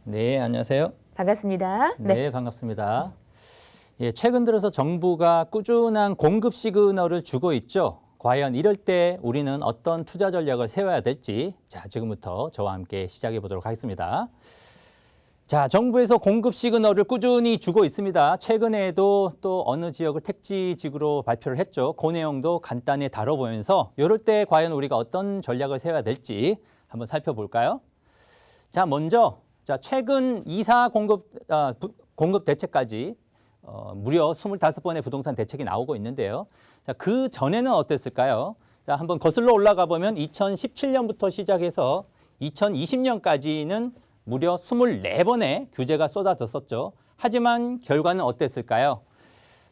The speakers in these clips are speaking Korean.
네, 안녕하세요. 반갑습니다. 네, 반갑습니다. 예, 최근 들어서 정부가 꾸준한 공급 시그널을 주고 있죠. 과연 이럴 때 우리는 어떤 투자 전략을 세워야 될지, 자, 지금부터 저와 함께 시작해 보도록 하겠습니다. 자, 정부에서 공급 시그널을 꾸준히 주고 있습니다. 최근에도 또 어느 지역을 택지지구로 발표를 했죠. 그 내용도 간단히 다뤄보면서 이럴 때 과연 우리가 어떤 전략을 세워야 될지 한번 살펴볼까요? 자, 먼저 최근 2사 공급 대책까지 무려 25번의 부동산 대책이 나오고 있는데요. 자, 그 전에는 어땠을까요? 자, 한번 거슬러 올라가 보면 2017년부터 시작해서 2020년까지는 무려 24번의 규제가 쏟아졌었죠. 하지만 결과는 어땠을까요?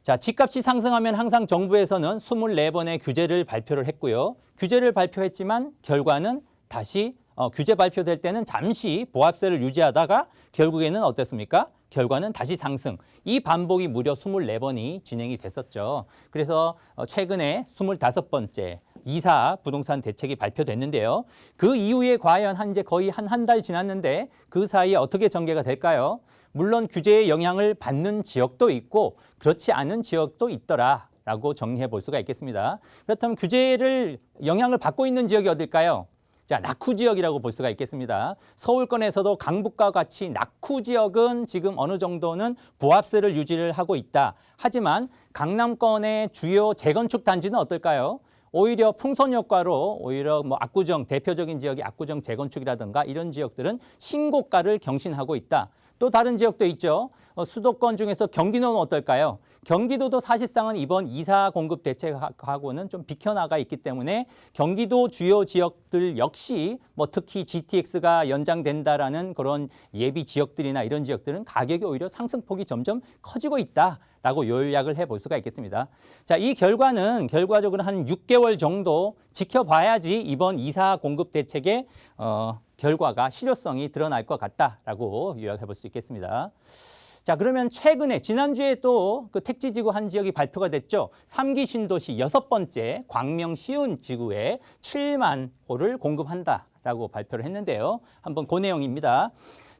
자, 집값이 상승하면 항상 정부에서는 24번의 규제를 발표를 했고요. 규제를 발표했지만 결과는 다시 규제 발표될 때는 잠시 보합세를 유지하다가 결국에는 어땠습니까? 결과는 다시 상승. 이 반복이 무려 24번이 진행이 됐었죠. 그래서 최근에 25번째 2사 부동산 대책이 발표됐는데요. 그 이후에 과연 이제 거의 한 달 지났는데 그 사이에 어떻게 전개가 될까요? 물론 규제의 영향을 받는 지역도 있고 그렇지 않은 지역도 있더라라고 정리해 볼 수가 있겠습니다. 그렇다면 규제를 영향을 받고 있는 지역이 어딜까요? 자, 낙후 지역이라고 볼 수가 있겠습니다. 서울권에서도 강북과 같이 낙후 지역은 지금 어느 정도는 보합세를 유지를 하고 있다. 하지만 강남권의 주요 재건축 단지는 어떨까요? 오히려 풍선 효과로 오히려 압구정, 대표적인 지역이 압구정 재건축이라든가 이런 지역들은 신고가를 경신하고 있다. 또 다른 지역도 있죠. 수도권 중에서 경기도는 어떨까요? 경기도도 사실상은 이번 2사 공급 대책하고는 좀 비켜나가 있기 때문에 경기도 주요 지역들 역시 특히 GTX가 연장된다라는 그런 예비 지역들이나 이런 지역들은 가격이 오히려 상승폭이 점점 커지고 있다라고 요약을 해볼 수가 있겠습니다. 자, 이 결과는 결과적으로 한 6개월 정도 지켜봐야지 이번 2사 공급 대책의 결과가 실효성이 드러날 것 같다라고 요약해 볼 수 있겠습니다. 자, 그러면 최근에 지난주에 또 그 택지지구 한 지역이 발표가 됐죠. 3기 신도시 6번째 광명 시운 지구에 7만 호를 공급한다라고 발표를 했는데요. 한번 그 내용입니다.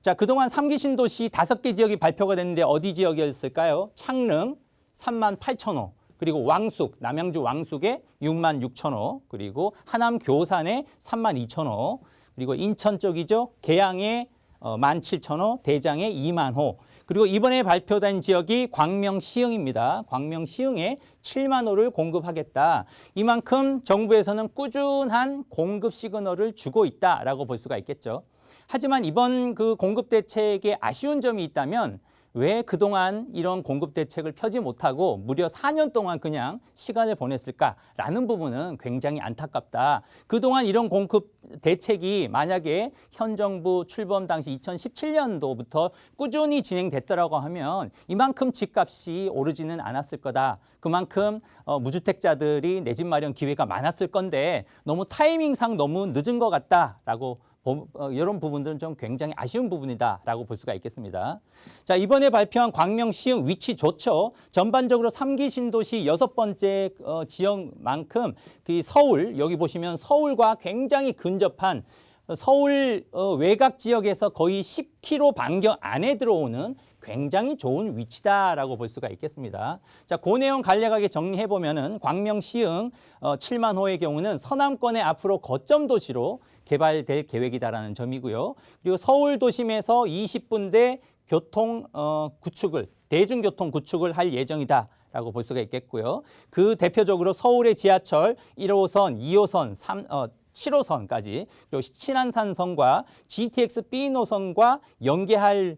자, 그동안 3기 신도시 5개 지역이 발표가 됐는데 어디 지역이었을까요? 창릉 3만 8천 호. 그리고 왕숙, 남양주 왕숙에 6만 6천 호. 그리고 하남 교산에 3만 2천 호. 그리고 인천 쪽이죠. 계양에 1만 7천 호, 대장에 2만 호. 그리고 이번에 발표된 지역이 광명 시흥입니다. 광명 시흥에 7만 호를 공급하겠다. 이만큼 정부에서는 꾸준한 공급 시그널을 주고 있다라고 볼 수가 있겠죠. 하지만 이번 그 공급 대책에 아쉬운 점이 있다면 왜 그동안 이런 공급 대책을 펴지 못하고 무려 4년 동안 그냥 시간을 보냈을까라는 부분은 굉장히 안타깝다. 그동안 이런 공급 대책이 만약에 현 정부 출범 당시 2017년도부터 꾸준히 진행됐더라고 하면 이만큼 집값이 오르지는 않았을 거다. 그만큼 무주택자들이 내 집 마련 기회가 많았을 건데 너무 타이밍상 너무 늦은 것 같다라고 이런 부분들은 좀 굉장히 아쉬운 부분이다라고 볼 수가 있겠습니다. 자, 이번에 발표한 광명 시흥 위치 좋죠. 전반적으로 3기 신도시 6번째 지역만큼 그 서울, 여기 보시면 서울과 굉장히 근접한 서울 외곽 지역에서 거의 10km 반경 안에 들어오는 굉장히 좋은 위치다라고 볼 수가 있겠습니다. 자, 그 내용 간략하게 정리해 보면은 광명 시흥 7만 호의 경우는 서남권의 앞으로 거점 도시로 개발될 계획이다라는 점이고요. 그리고 서울 도심에서 20분대 교통 구축을 대중교통 구축을 할 예정이다라고 볼 수가 있겠고요. 그 대표적으로 서울의 지하철 1호선, 2호선, 7호선까지 그리고 신안산선과 GTX B 노선과 연계할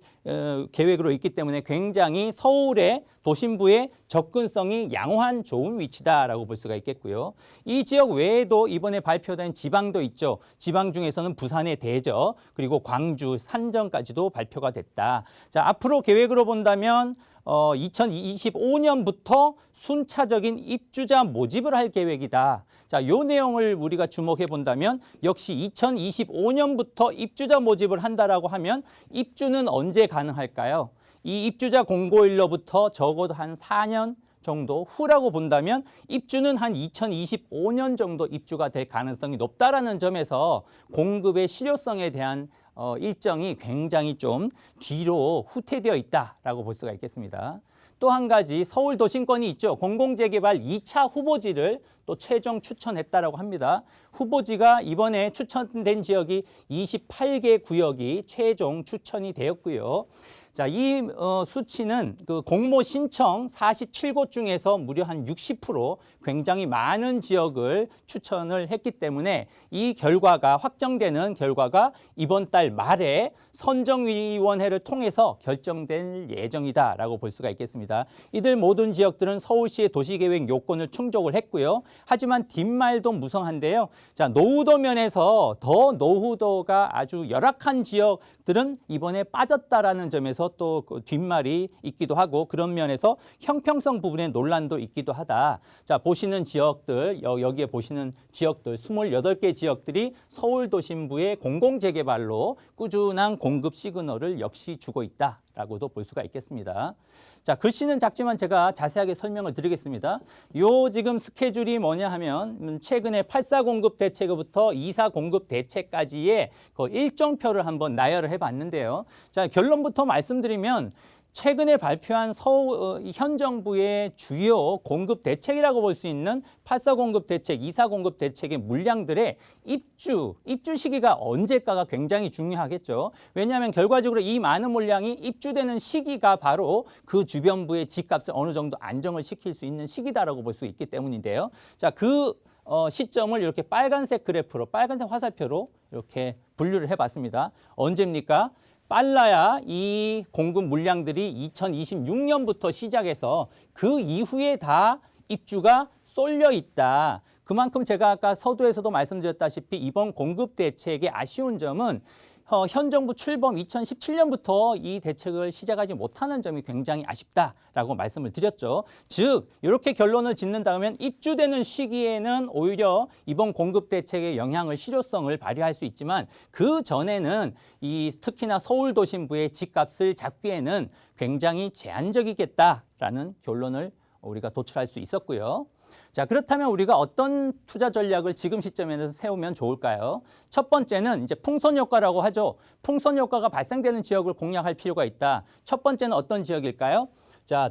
계획으로 있기 때문에 굉장히 서울의 도심부의 접근성이 양호한 좋은 위치다라고 볼 수가 있겠고요. 이 지역 외에도 이번에 발표된 지방도 있죠. 지방 중에서는 부산의 대저 그리고 광주, 산정까지도 발표가 됐다. 자, 앞으로 계획으로 본다면 2025년부터 순차적인 입주자 모집을 할 계획이다. 자, 이 내용을 우리가 주목해 본다면 역시 2025년부터 입주자 모집을 한다라고 하면 입주는 언제 가능할까요? 이 입주자 공고일로부터 적어도 한 4년 정도 후라고 본다면 입주는 한 2025년 정도 입주가 될 가능성이 높다라는 점에서 공급의 실효성에 대한 일정이 굉장히 좀 뒤로 후퇴되어 있다라고 볼 수가 있겠습니다. 또 한 가지 서울 도심권이 있죠. 공공재개발 2차 후보지를 또 최종 추천했다라고 합니다. 후보지가 이번에 추천된 지역이 28개 구역이 최종 추천이 되었고요. 자, 이 수치는 그 공모 신청 47곳 중에서 무려 한 60% 굉장히 많은 지역을 추천을 했기 때문에 이 결과가 확정되는 결과가 이번 달 말에 선정위원회를 통해서 결정될 예정이다라고 볼 수가 있겠습니다. 이들 모든 지역들은 서울시의 도시계획 요건을 충족을 했고요. 하지만 뒷말도 무성한데요. 자, 노후도 면에서 더 노후도가 아주 열악한 지역들은 이번에 빠졌다라는 점에서 또 뒷말이 있기도 하고 그런 면에서 형평성 부분에 논란도 있기도 하다. 자, 보시는 지역들, 여기에 보시는 지역들 28개 지역들이 서울 도심부의 공공재개발로 꾸준한 공급 시그널을 역시 주고 있다라고도 볼 수가 있겠습니다. 자, 글씨는 작지만 제가 자세하게 설명을 드리겠습니다. 요 지금 스케줄이 뭐냐 하면 최근에 8.4 공급 대책부터 2.4 공급 대책까지의 그 일정표를 한번 나열을 해봤는데요. 자, 결론부터 말씀드리면 최근에 발표한 현 정부의 주요 공급 대책이라고 볼 수 있는 8.4 공급 대책, 2.4 공급 대책의 물량들의 입주 시기가 언제까가 굉장히 중요하겠죠. 왜냐하면 결과적으로 이 많은 물량이 입주되는 시기가 바로 그 주변부의 집값을 어느 정도 안정을 시킬 수 있는 시기다라고 볼 수 있기 때문인데요. 자, 그 시점을 이렇게 빨간색 그래프로, 빨간색 화살표로 이렇게 분류를 해봤습니다. 언제입니까? 빨라야 이 공급 물량들이 2026년부터 시작해서 그 이후에 다 입주가 쏠려 있다. 그만큼 제가 아까 서두에서도 말씀드렸다시피 이번 공급 대책의 아쉬운 점은 현 정부 출범 2017년부터 이 대책을 시작하지 못하는 점이 굉장히 아쉽다라고 말씀을 드렸죠. 즉 이렇게 결론을 짓는다면 입주되는 시기에는 오히려 이번 공급 대책의 영향을 실효성을 발휘할 수 있지만 그 전에는 특히나 서울 도심부의 집값을 잡기에는 굉장히 제한적이겠다라는 결론을 우리가 도출할 수 있었고요. 자, 그렇다면 우리가 어떤 투자 전략을 지금 시점에서 세우면 좋을까요? 첫 번째는 이제 풍선 효과라고 하죠. 풍선 효과가 발생되는 지역을 공략할 필요가 있다. 첫 번째는 어떤 지역일까요? 자,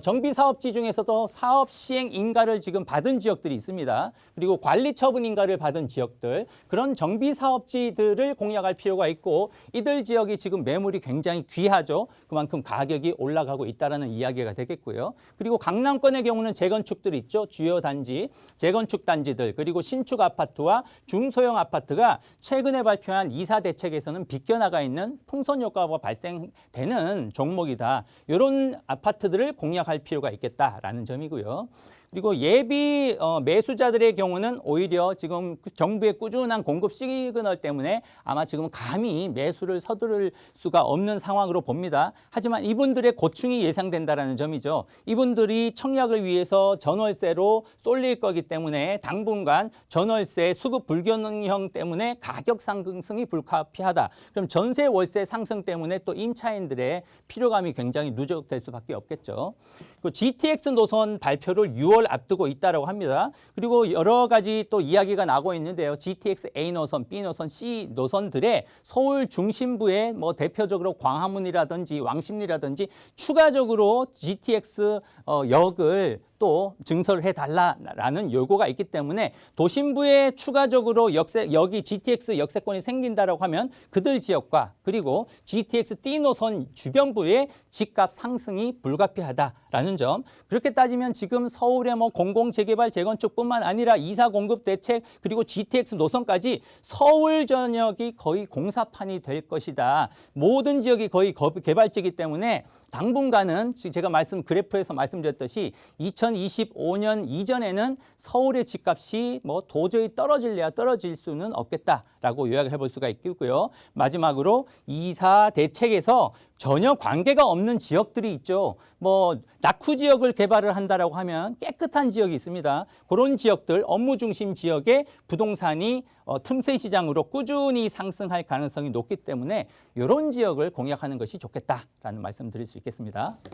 정비 사업지 중에서도 사업 시행 인가를 지금 받은 지역들이 있습니다. 그리고 관리 처분 인가를 받은 지역들, 그런 정비 사업지들을 공략할 필요가 있고 이들 지역이 지금 매물이 굉장히 귀하죠. 그만큼 가격이 올라가고 있다는 이야기가 되겠고요. 그리고 강남권의 경우는 재건축들이 있죠. 주요 단지, 재건축 단지들, 그리고 신축 아파트와 중소형 아파트가 최근에 발표한 2.4 대책에서는 비껴나가 있는 풍선 효과가 발생되는 종목이다. 이런 아파트들을 공략할 필요가 있겠다라는 점이고요. 그리고 예비 매수자들의 경우는 오히려 지금 정부의 꾸준한 공급 시그널 때문에 아마 지금 감히 매수를 서두를 수가 없는 상황으로 봅니다. 하지만 이분들의 고충이 예상된다는 점이죠. 이분들이 청약을 위해서 전월세로 쏠릴 거기 때문에 당분간 전월세 수급 불균형 때문에 가격 상승이 불가피하다. 그럼 전세 월세 상승 때문에 또 임차인들의 피로감이 굉장히 누적될 수밖에 없겠죠. GTX 노선 발표를 6월 앞두고 있다고 합니다. 그리고 여러 가지 또 이야기가 나오고 있는데요. GTX A 노선, B 노선, C 노선들의 서울 중심부에 뭐 대표적으로 광화문이라든지 왕십리라든지 추가적으로 GTX 역을 또 증설을 해달라는 요구가 있기 때문에 도심부에 추가적으로 여기 GTX 역세권이 생긴다라고 하면 그들 지역과 그리고 GTX D 노선 주변부의 집값 상승이 불가피하다라는 점. 그렇게 따지면 지금 서울의 뭐 공공재개발 재건축뿐만 아니라 2.4 공급 대책 그리고 GTX 노선까지 서울 전역이 거의 공사판이 될 것이다. 모든 지역이 거의 개발지이기 때문에 당분간은 제가 그래프에서 말씀드렸듯이 2025년 이전에는 서울의 집값이 뭐 도저히 떨어질래야 떨어질 수는 없겠다라고 요약을 해볼 수가 있고요. 마지막으로 2.4 대책에서 전혀 관계가 없는 지역들이 있죠. 뭐 낙후 지역을 개발을 한다라고 하면 깨끗한 지역이 있습니다. 그런 지역들, 업무 중심 지역의 부동산이 틈새 시장으로 꾸준히 상승할 가능성이 높기 때문에 이런 지역을 공략하는 것이 좋겠다라는 말씀 드릴 수 있겠습니다.